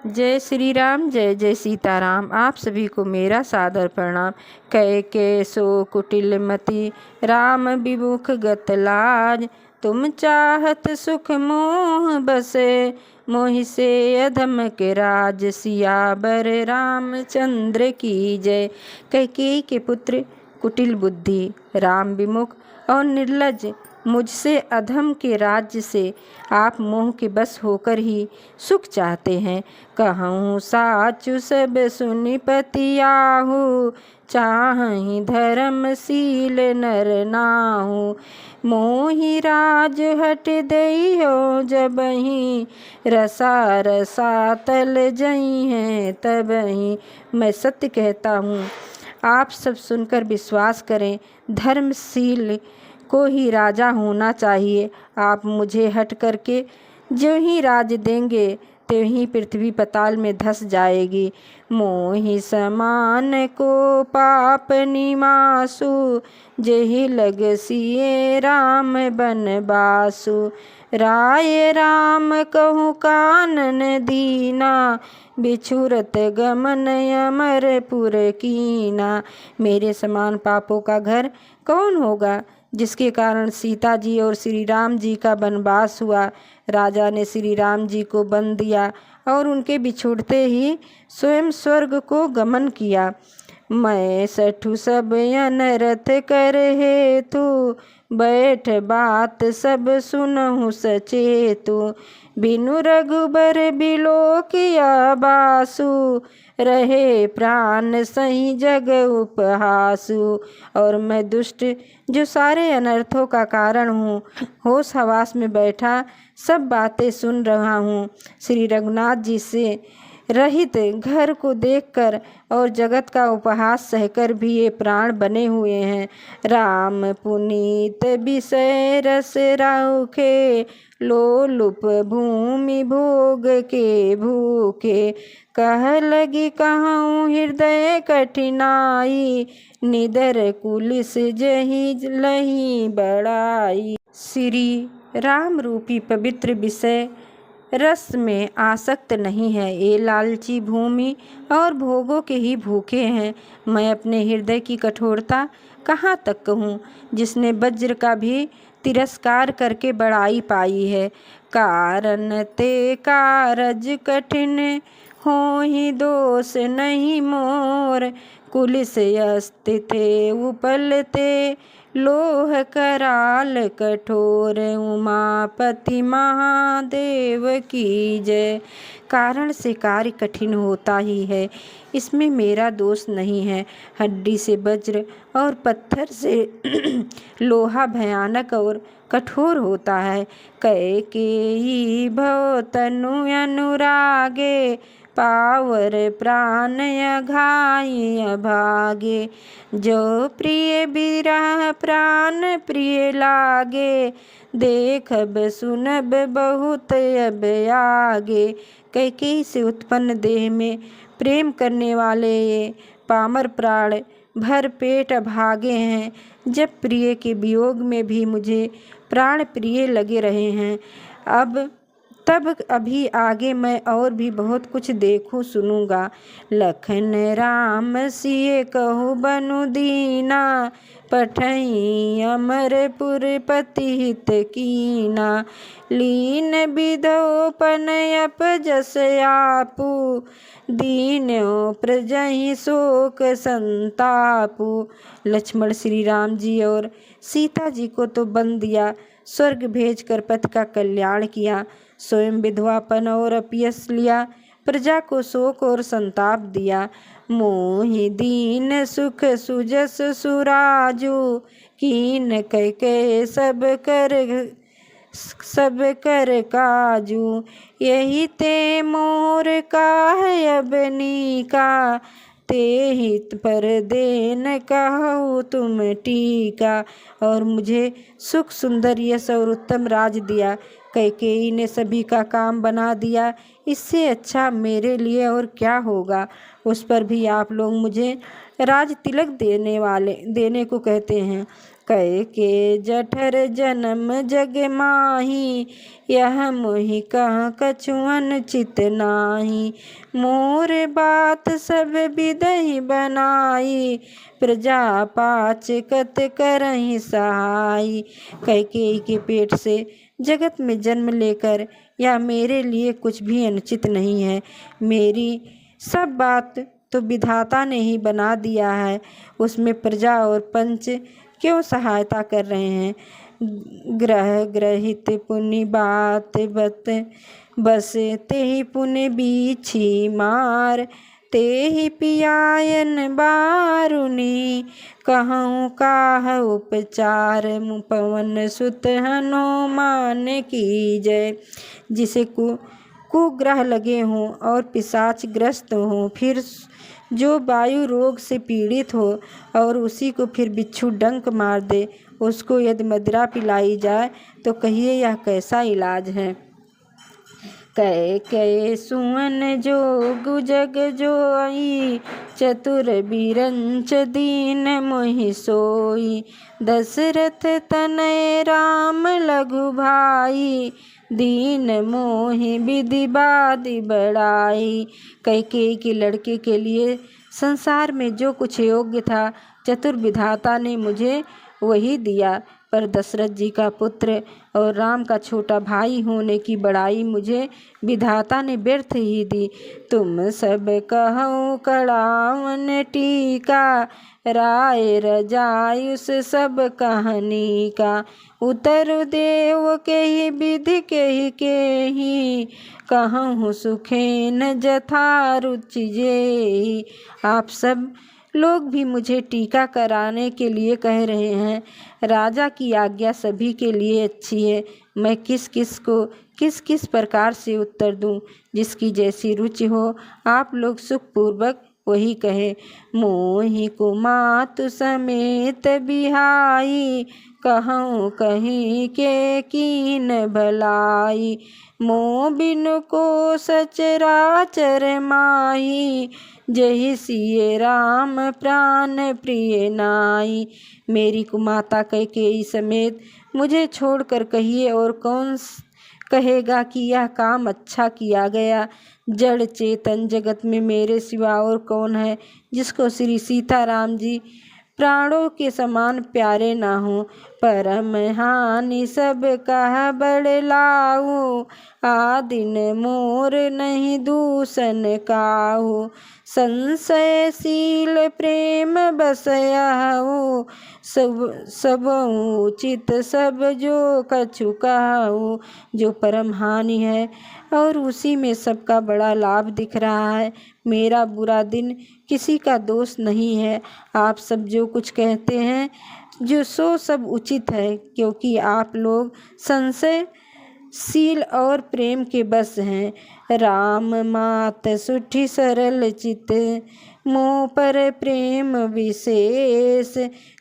जय श्री राम, जय जय सीताराम। आप सभी को मेरा सादर प्रणाम। कह सो कुटिल मति राम विमुख गत लाज, तुम चाहत सुख मोह बसे, मोहि से अधम के राज। सियावर रामचंद्र की जय। कैकेयी के पुत्र कुटिल बुद्धि, राम विमुख और निर्लज, मुझसे अधम के राज्य से आप मोह के बस होकर ही सुख चाहते हैं। कहूँ साचु सब सुनि पतियाहु, चाहि धर्मशील नर नाहु। मोहि राज हट देइहो जबहि, रसा रसा तल जई हैं तबहि। मैं सत्य कहता हूँ, आप सब सुनकर विश्वास करें। धर्मशील को ही राजा होना चाहिए। आप मुझे हट करके जो ही राज देंगे त्यों ही पृथ्वी पाताल में धस जाएगी। मोहि समान को पाप निमासु, जेहि लग सिए राम बनबासु। राय राम कहूँ कानन दीना, बिछुरत गमन अमरपुर कीना। मेरे समान पापों का घर कौन होगा, जिसके कारण सीता जी और श्री राम जी का वनवास हुआ। राजा ने श्री राम जी को बंद दिया और उनके बिछुड़ते ही स्वयं स्वर्ग को गमन किया। मैं सठु सब अनरथ कर हेतु, बैठ बात सब सुनहु सचेतु। बिनु रघुबर बिलोकिया बासु, रहे प्राण सही जग उपहासु। और मैं दुष्ट जो सारे अनर्थों का कारण हूँ, होश हवास में बैठा सब बातें सुन रहा हूँ। श्री रघुनाथ जी से रहित घर को देखकर और जगत का उपहास सहकर भी ये प्राण बने हुए हैं। राम पुनीत विषय रस राउखे, लोलुप भूमि भोग के भूखे। कह लगी कहूँ हृदय कठिनाई, निदर कुलिस जही लही बड़ाई। श्री राम रूपी पवित्र विषय रस में आसक्त नहीं है। ये लालची भूमि और भोगों के ही भूखे हैं। मैं अपने हृदय की कठोरता कहाँ तक कहूँ, जिसने वज्र का भी तिरस्कार करके बड़ाई पाई है। कारण ते कारज कठिन होहि, दोष नहीं मोर। कुलिस अस्ति थे उपलते, लोह कराल कठोर। उमापति महादेव की जय। कारण से कार्य कठिन होता ही है, इसमें मेरा दोष नहीं है। हड्डी से वज्र और पत्थर से लोहा भयानक और कठोर होता है। कैकेयी भव तनु अनुरागे, पावर प्राण अघाई अभागे। जो प्रिय बिरह प्राण प्रिय लागे, देखब सुनब बहुत अब आगे। कैकेयी से उत्पन्न देह में प्रेम करने वाले ये पामर प्राण भर पेट अभागे हैं। जब प्रिय के वियोग में भी मुझे प्राण प्रिय लगे रहे हैं, तब अभी आगे मैं और भी बहुत कुछ देखूं सुनूंगा। लखन राम सिय कहु बनु दीना, पठई अमरपुर पति हित कीना। लीन विधोपन अपजस आपु, दीन्यो प्रजहि शोक संतापु। लक्ष्मण श्री राम जी और सीता जी को तो बंद दिया, स्वर्ग भेजकर पति का कल्याण किया। स्वयं विधवापन और अपयश लिया, प्रजा को शोक और संताप दिया। मोहि दीन सुख सुजस सुराजू, कीन कैकेयी सब कर काजू। यही ते मोर काहे अब नीका, ते हित पर देन कहूँ तुम टीका। और मुझे सुख सुंदर यश और उत्तम राज दिया। कैकेयी ने सभी का काम बना दिया, इससे अच्छा मेरे लिए और क्या होगा। उस पर भी आप लोग मुझे राज तिलक देने को कहते हैं। कह के जठर जन्म जग माही, यह मोहि कह कछुअन चित नाही। मोर बात सब बिदहि बनाई, प्रजा पाच कत करहि सहाई। कैकेयी के पेट से जगत में जन्म लेकर या मेरे लिए कुछ भी अनुचित नहीं है। मेरी सब बात तो विधाता ने ही बना दिया है, उसमें प्रजा और पंच क्यों सहायता कर रहे हैं। ग्रह ग्रहित पुनि बात बत, बस तेहि पुनि बीछी मार। तेहि पियायन बारुनी, कहूँ काह उपचार। पवन सुत हनुमान की जय। जिसे कुग्रह लगे हों और पिशाच ग्रस्त हों, फिर जो वायु रोग से पीड़ित हो और उसी को फिर बिच्छू डंक मार दे, उसको यदि मदिरा पिलाई जाए तो कहिए यह कैसा इलाज है। कह कह सुअन जोगु जग जोई, चतुर बिरंच दीन मोहि सोई। दशरथ तनय राम लघु भाई, दीन मोहि विधि बाधि बढ़ाई। कैकेयी के लड़के के लिए संसार में जो कुछ योग्य था, चतुर विधाता ने मुझे वही दिया, पर दशरथ जी का पुत्र और राम का छोटा भाई होने की बड़ाई मुझे विधाता ने व्यर्थ ही दी। तुम सब कहो कड़ावन टीका, राय रजायुस सब कहानी का। उतर देव के ही विधि के ही, कहूँ सुखेन जथा रुचि जेहि। आप सब लोग भी मुझे टीका कराने के लिए कह रहे हैं। राजा की आज्ञा सभी के लिए अच्छी है, मैं किस किस को किस किस प्रकार से उत्तर दूं। जिसकी जैसी रुचि हो आप लोग सुखपूर्वक वही कहे। मोहि कुमातु समेत बिहाई, कहूँ कहीं के कीन भलाई। मोह बिनु को सचराचर माही, जहि सिय राम प्राण प्रिय नाई। मेरी कुमाता कैकेयी समेत मुझे छोड़कर कहिए और कौन कहेगा कि यह काम अच्छा किया गया। जड़ चेतन जगत में मेरे सिवा और कौन है जिसको श्री सीताराम जी प्राणों के समान प्यारे ना हो। परम हानि सब कह बड़ लाऊ, आदिन मोर नहीं दूषण काहू। संशयशील प्रेम बसयाऊ, सब उचित सब जो कछु कहू। जो परम हानि है और उसी में सबका बड़ा लाभ दिख रहा है। मेरा बुरा दिन किसी का दोष नहीं है। आप सब जो कुछ कहते हैं जो सो सब उचित है, क्योंकि आप लोग संशयशील और प्रेम के बस हैं। राम मात सुठी सरल चित, मोह पर प्रेम विशेष।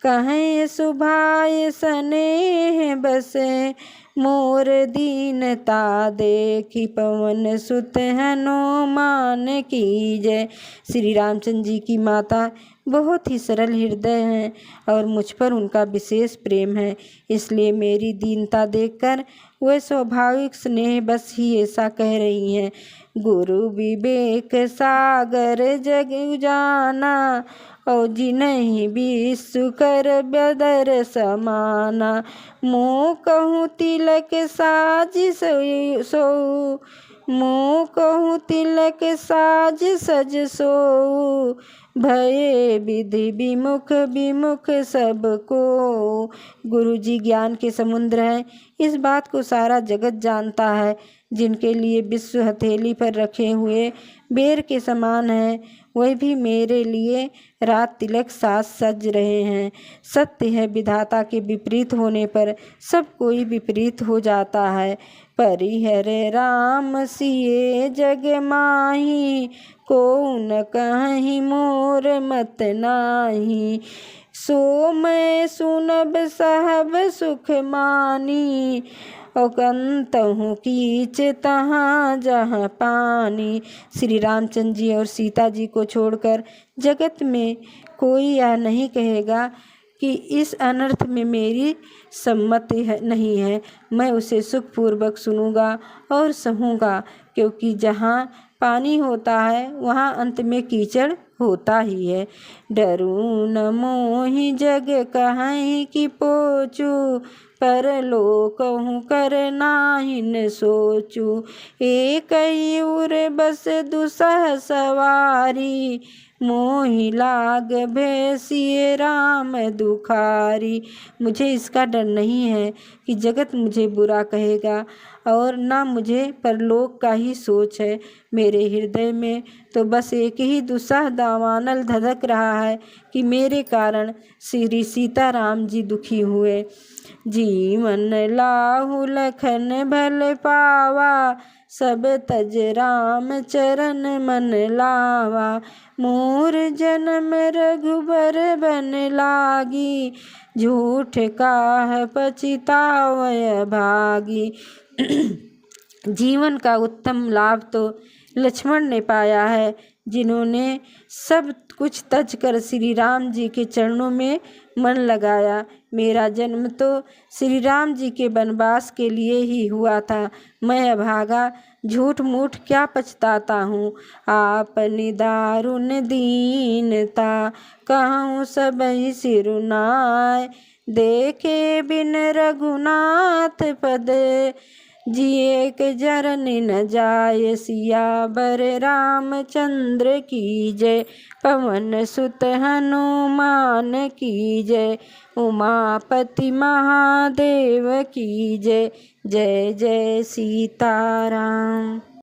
कहें सुभाय स्नेह बसे, मोर दीनता देखी पवन सुत हनुमान की जय। श्री रामचंद्र जी की माता बहुत ही सरल हृदय हैं और मुझ पर उनका विशेष प्रेम है, इसलिए मेरी दीनता देखकर वे स्वाभाविक स्नेह बस ही ऐसा कह रही हैं। गुरु विवेक सागर जग उजाना, और जिन्हि विश्व कर बदर समाना। मोह कहूँ तिलक साज सो, मोह कहूँ तिलक साज सज सो। भये विधि विमुख विमुख सबको। गुरु जी ज्ञान के समुद्र हैं, इस बात को सारा जगत जानता है। जिनके लिए विश्व हथेली पर रखे हुए बेर के समान है, वह भी मेरे लिए रात तिलक साज सज रहे हैं। सत्य है, विधाता के विपरीत होने पर सब कोई विपरीत हो जाता है। परिहर राम सिए जग माही, को न कहीं मोर मत नाही। सो मैं सुनब सहब सुख मानी, औकंतहु कीच तहाँ जहाँ पानी। श्री रामचंद्र जी और सीता जी को छोड़कर जगत में कोई यह नहीं कहेगा कि इस अनर्थ में मेरी सम्मति नहीं है। मैं उसे सुखपूर्वक सुनूंगा और सहूँगा, क्योंकि जहाँ पानी होता है वहाँ अंत में कीचड़ होता ही है। डरूं न मोहि जग कहीं कि पोचू, परलोक कहूँ कर नाहि न सोचू। एक ही उर बस दुसह सवारी, मोहि लाग भेसिए राम दुखारी। मुझे इसका डर नहीं है कि जगत मुझे बुरा कहेगा, और ना मुझे परलोक का ही सोच है। मेरे हृदय में तो बस एक ही दुस्साह दावानल धधक रहा है कि मेरे कारण श्री सीताराम जी दुखी हुए। जीवन लाहु लखन भल पावा, सब तज राम चरण मन लावा। मोर जन्म रघुबर बन लागी, झूठ काह पछितावय भागी। जीवन का उत्तम लाभ तो लक्ष्मण ने पाया है, जिन्होंने सब कुछ तज कर श्री राम जी के चरणों में मन लगाया। मेरा जन्म तो श्री राम जी के वनवास के लिए ही हुआ था। मैं अभागा झूठ मूठ क्या पछताता हूँ। आपनी दारुण दीनता, कहूँ सबहि सिरुनाय। देखे बिन रघुनाथ पद, जिए के जरनि न जाय। सियावर रामचंद्र की जय, पवन सुत हनुमान की जय। उमापति महादेव की जय। जय जय सीताराम।